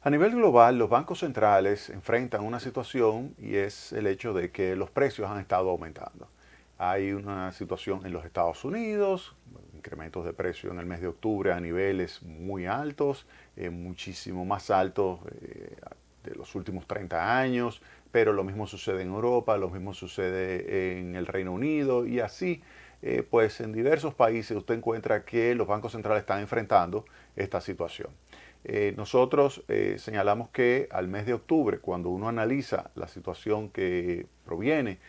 A nivel global, los bancos centrales enfrentan una situación y es el hecho de que los precios han estado aumentando. Hay una situación en los Estados Unidos, incrementos de precio en el mes de octubre a niveles muy altos, muchísimo más altos de los últimos 30 años, pero lo mismo sucede en Europa, lo mismo sucede en el Reino Unido y así, pues en diversos países usted encuentra que los bancos centrales están enfrentando esta situación. Nosotros señalamos que al mes de octubre, cuando uno analiza la situación que proviene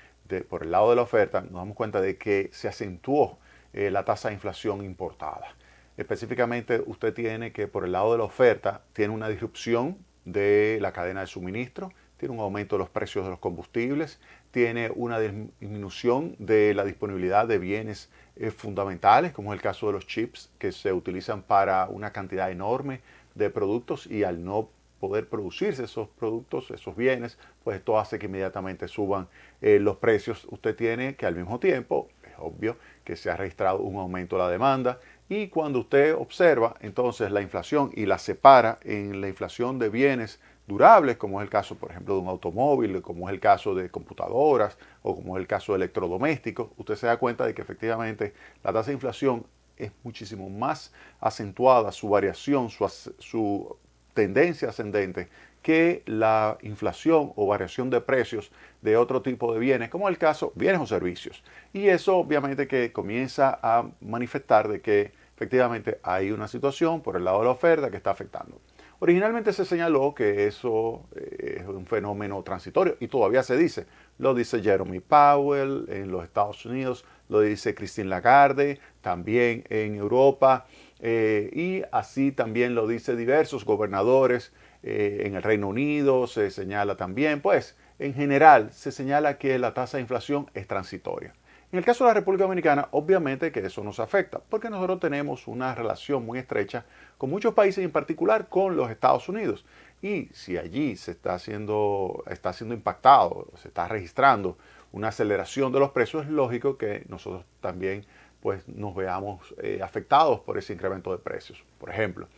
por el lado de la oferta, nos damos cuenta de que se acentuó la tasa de inflación importada. Específicamente, usted tiene que por el lado de la oferta, tiene una disrupción de la cadena de suministro, tiene un aumento de los precios de los combustibles, tiene una disminución de la disponibilidad de bienes fundamentales, como es el caso de los chips, que se utilizan para una cantidad enorme de productos y al no poder producirse esos productos, esos bienes, pues esto hace que inmediatamente suban los precios. Usted tiene que al mismo tiempo, es obvio, que se ha registrado un aumento de la demanda y cuando usted observa entonces la inflación y la separa en la inflación de bienes durables, como es el caso, por ejemplo, de un automóvil, como es el caso de computadoras o como es el caso de electrodomésticos, usted se da cuenta de que efectivamente la tasa de inflación es muchísimo más acentuada, su variación, su tendencia ascendente, que la inflación o variación de precios de otro tipo de bienes, como el caso bienes o servicios. Y eso obviamente que comienza a manifestar de que efectivamente hay una situación por el lado de la oferta que está afectando. Originalmente se señaló que eso es un fenómeno transitorio y todavía se dice. Lo dice Jeremy Powell en los Estados Unidos, lo dice Christine Lagarde también en Europa y así también lo dice diversos gobernadores en el Reino Unido, se señala también, pues en general se señala que la tasa de inflación es transitoria. En el caso de la República Dominicana, obviamente que eso nos afecta, porque nosotros tenemos una relación muy estrecha con muchos países, en particular con los Estados Unidos. Y si allí está siendo impactado, se está registrando una aceleración de los precios, es lógico que nosotros también pues, nos veamos afectados por ese incremento de precios. Por ejemplo,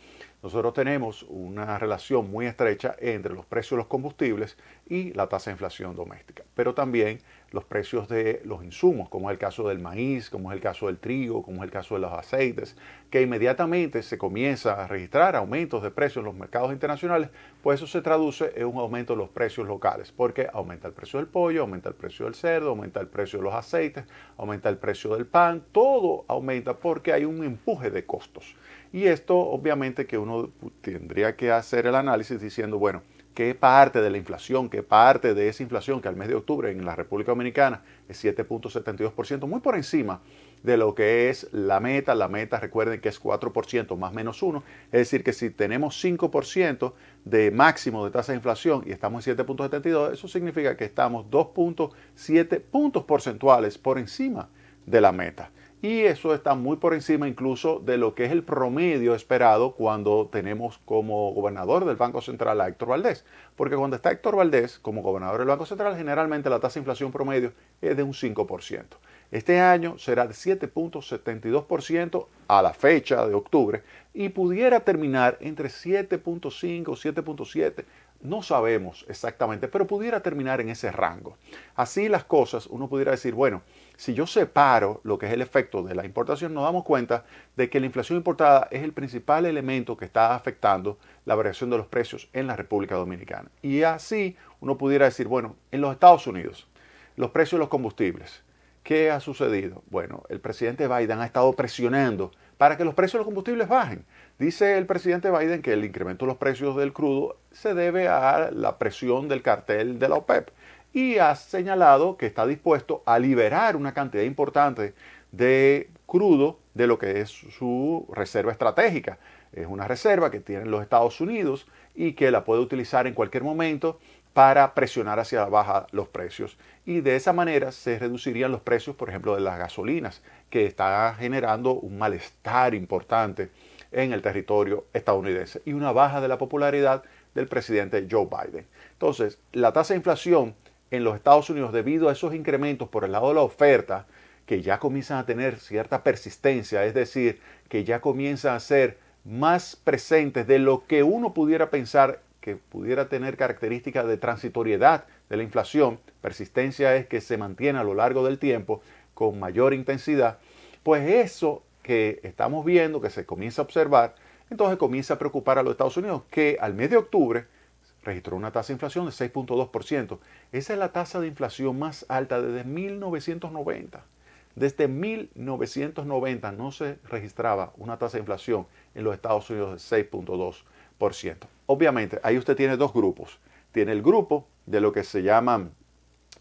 nosotros tenemos una relación muy estrecha entre los precios de los combustibles y la tasa de inflación doméstica, pero también los precios de los insumos, como es el caso del maíz, como es el caso del trigo, como es el caso de los aceites, que inmediatamente se comienza a registrar aumentos de precios en los mercados internacionales, pues eso se traduce en un aumento de los precios locales, porque aumenta el precio del pollo, aumenta el precio del cerdo, aumenta el precio de los aceites, aumenta el precio del pan, todo aumenta porque hay un empuje de costos. Y esto obviamente que uno tendría que hacer el análisis diciendo, bueno, ¿qué parte de la inflación, qué parte de esa inflación que al mes de octubre en la República Dominicana es 7.72%, muy por encima de lo que es la meta? La meta, recuerden que es 4% más menos 1, es decir, que si tenemos 5% de máximo de tasa de inflación y estamos en 7.72, eso significa que estamos 2.7 puntos porcentuales por encima de la meta. Y eso está muy por encima incluso de lo que es el promedio esperado cuando tenemos como gobernador del Banco Central a Héctor Valdés. Porque cuando está Héctor Valdés como gobernador del Banco Central, generalmente la tasa de inflación promedio es de un 5%. Este año será de 7.72% a la fecha de octubre y pudiera terminar entre 7.5 o 7.7. No sabemos exactamente, pero pudiera terminar en ese rango. Así las cosas, uno pudiera decir, bueno, si yo separo lo que es el efecto de la importación, nos damos cuenta de que la inflación importada es el principal elemento que está afectando la variación de los precios en la República Dominicana. Y así uno pudiera decir, bueno, en los Estados Unidos, los precios de los combustibles, ¿qué ha sucedido? Bueno, el presidente Biden ha estado presionando para que los precios de los combustibles bajen. Dice el presidente Biden que el incremento de los precios del crudo se debe a la presión del cartel de la OPEP y ha señalado que está dispuesto a liberar una cantidad importante de crudo de lo que es su reserva estratégica. Es una reserva que tienen los Estados Unidos y que la puede utilizar en cualquier momento para presionar hacia la baja los precios. Y de esa manera se reducirían los precios, por ejemplo, de las gasolinas, que está generando un malestar importante en el territorio estadounidense y una baja de la popularidad del presidente Joe Biden. Entonces, la tasa de inflación en los Estados Unidos, debido a esos incrementos por el lado de la oferta, que ya comienzan a tener cierta persistencia, es decir, que ya comienzan a ser más presentes de lo que uno pudiera pensar que pudiera tener características de transitoriedad de la inflación, persistencia es que se mantiene a lo largo del tiempo con mayor intensidad, pues eso que estamos viendo, que se comienza a observar, entonces comienza a preocupar a los Estados Unidos, que al mes de octubre registró una tasa de inflación de 6.2%. Esa es la tasa de inflación más alta desde 1990. Desde 1990 no se registraba una tasa de inflación en los Estados Unidos de 6.2%. Obviamente, ahí usted tiene dos grupos. Tiene el grupo de lo que se llama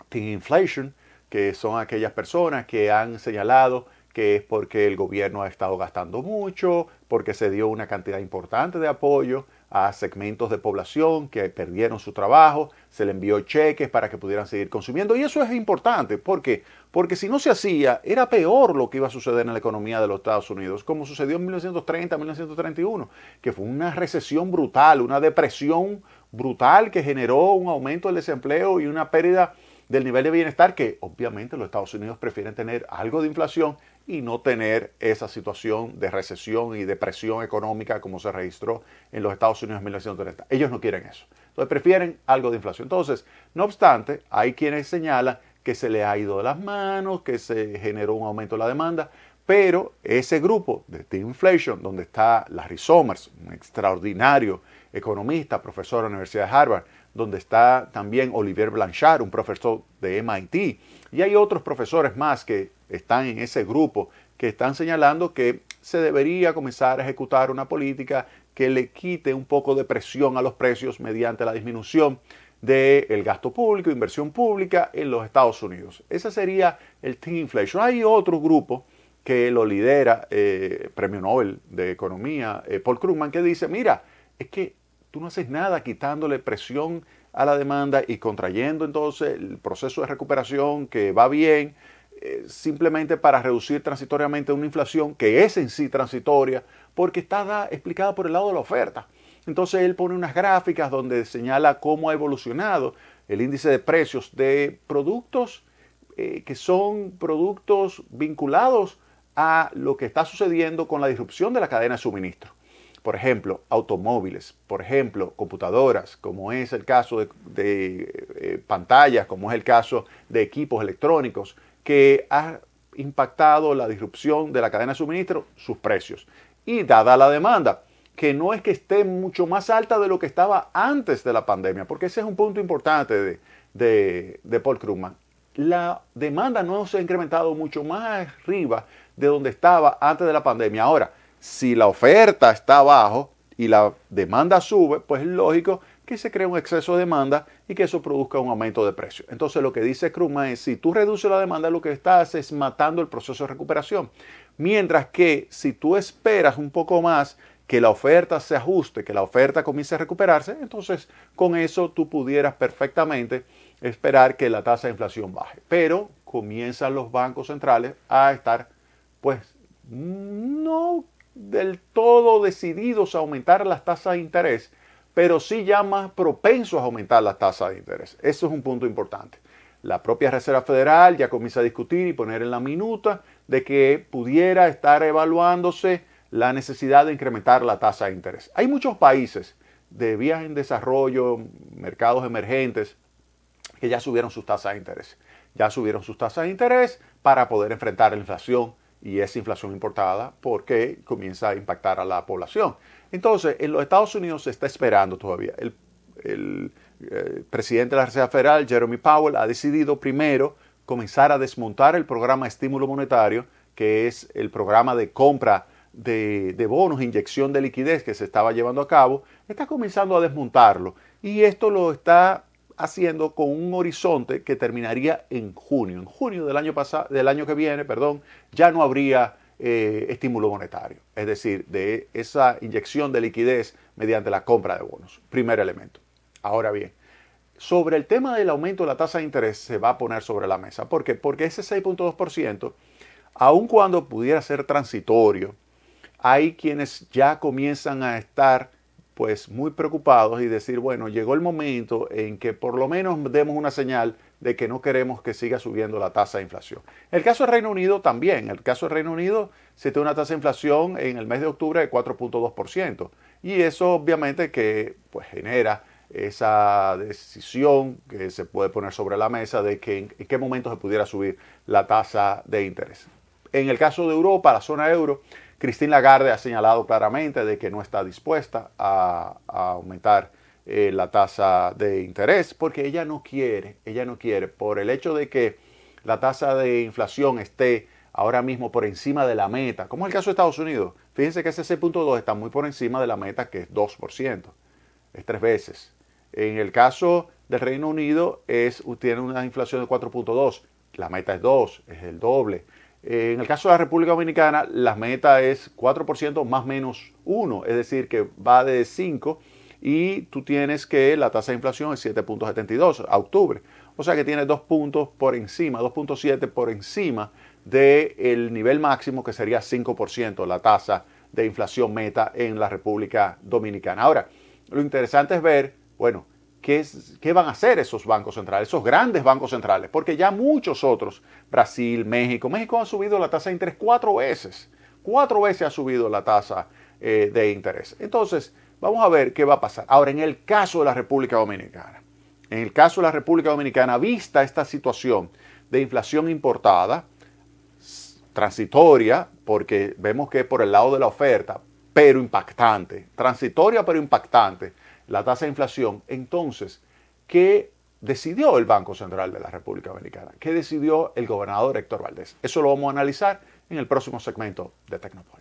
teen inflation, que son aquellas personas que han señalado que es porque el gobierno ha estado gastando mucho, porque se dio una cantidad importante de apoyo a segmentos de población que perdieron su trabajo, se le envió cheques para que pudieran seguir consumiendo. Y eso es importante. ¿Por qué? Porque si no se hacía, era peor lo que iba a suceder en la economía de los Estados Unidos, como sucedió en 1930, 1931, que fue una recesión brutal, una depresión brutal que generó un aumento del desempleo y una pérdida del nivel de bienestar, que obviamente los Estados Unidos prefieren tener algo de inflación y no tener esa situación de recesión y depresión económica como se registró en los Estados Unidos en 1930. Ellos no quieren eso. Entonces prefieren algo de inflación. Entonces, no obstante, hay quienes señalan que se le ha ido de las manos, que se generó un aumento de la demanda, pero ese grupo de teen inflation, donde está Larry Summers, un extraordinario economista, profesor de la Universidad de Harvard, donde está también Olivier Blanchard, un profesor de MIT, y hay otros profesores más que están en ese grupo que están señalando que se debería comenzar a ejecutar una política que le quite un poco de presión a los precios mediante la disminución del gasto público, inversión pública en los Estados Unidos. Ese sería el teen inflation. Hay otro grupo que lo lidera, Premio Nobel de Economía, Paul Krugman, que dice, mira, es que tú no haces nada quitándole presión a la demanda y contrayendo entonces el proceso de recuperación que va bien, simplemente para reducir transitoriamente una inflación que es en sí transitoria, porque está explicada por el lado de la oferta. Entonces él pone unas gráficas donde señala cómo ha evolucionado el índice de precios de productos que son productos vinculados a lo que está sucediendo con la disrupción de la cadena de suministro. Por ejemplo, automóviles, por ejemplo, computadoras, como es el caso de pantallas, como es el caso de equipos electrónicos, que ha impactado la disrupción de la cadena de suministro, sus precios. Y dada la demanda, que no es que esté mucho más alta de lo que estaba antes de la pandemia, porque ese es un punto importante de Paul Krugman. La demanda no se ha incrementado mucho más arriba de donde estaba antes de la pandemia. Ahora, si la oferta está abajo y la demanda sube, pues es lógico que se cree un exceso de demanda y que eso produzca un aumento de precio. Entonces lo que dice Krugman es, si tú reduces la demanda, lo que estás es matando el proceso de recuperación. Mientras que si tú esperas un poco más que la oferta se ajuste, que la oferta comience a recuperarse, entonces con eso tú pudieras perfectamente esperar que la tasa de inflación baje. Pero comienzan los bancos centrales a estar, pues, no del todo decididos a aumentar las tasas de interés, pero sí ya más propensos a aumentar las tasas de interés. Eso es un punto importante. La propia Reserva Federal ya comienza a discutir y poner en la minuta de que pudiera estar evaluándose la necesidad de incrementar la tasa de interés. Hay muchos países de vías en desarrollo, mercados emergentes, que ya subieron sus tasas de interés. Ya subieron sus tasas de interés para poder enfrentar la inflación y esa inflación importada porque comienza a impactar a la población. Entonces, en los Estados Unidos se está esperando todavía. El presidente de la Reserva Federal, Jeremy Powell, ha decidido primero comenzar a desmontar el programa de estímulo monetario, que es el programa de compra de bonos, inyección de liquidez que se estaba llevando a cabo. Está comenzando a desmontarlo y esto lo está haciendo con un horizonte que terminaría en junio. En junio del año que viene, ya no habría estímulo monetario, es decir, de esa inyección de liquidez mediante la compra de bonos. Primer elemento. Ahora bien, sobre el tema del aumento de la tasa de interés se va a poner sobre la mesa. ¿Por qué? Porque ese 6.2%, aun cuando pudiera ser transitorio, hay quienes ya comienzan a estar pues muy preocupados y decir, bueno, llegó el momento en que por lo menos demos una señal de que no queremos que siga subiendo la tasa de inflación. El caso del Reino Unido también. El caso del Reino Unido se tiene una tasa de inflación en el mes de octubre de 4.2%. Y eso obviamente que pues genera esa decisión que se puede poner sobre la mesa de que en qué momento se pudiera subir la tasa de interés. En el caso de Europa, la zona euro, Christine Lagarde ha señalado claramente de que no está dispuesta a aumentar la tasa de interés porque ella no quiere, por el hecho de que la tasa de inflación esté ahora mismo por encima de la meta, como es el caso de Estados Unidos. Fíjense que ese 6.2 está muy por encima de la meta, que es 2%, es 3 veces. En el caso del Reino Unido tiene una inflación de 4.2, la meta es 2, es el doble. En el caso de la República Dominicana, la meta es 4% más menos 1, es decir, que va de 5 y tú tienes que la tasa de inflación es 7.72 a octubre. O sea que tiene 2 puntos por encima, 2.7 por encima del nivel máximo que sería 5%, la tasa de inflación meta en la República Dominicana. Ahora, lo interesante es ver, bueno, ¿qué van a hacer esos bancos centrales, esos grandes bancos centrales? Porque ya muchos otros, Brasil, México han subido la tasa de interés 4 veces. 4 veces ha subido la tasa de interés. Entonces, vamos a ver qué va a pasar. Ahora, en el caso de la República Dominicana, vista esta situación de inflación importada, transitoria, porque vemos que por el lado de la oferta, pero impactante, transitoria pero impactante, la tasa de inflación. Entonces, ¿qué decidió el Banco Central de la República Dominicana? ¿Qué decidió el gobernador Héctor Valdés? Eso lo vamos a analizar en el próximo segmento de Tecnopol.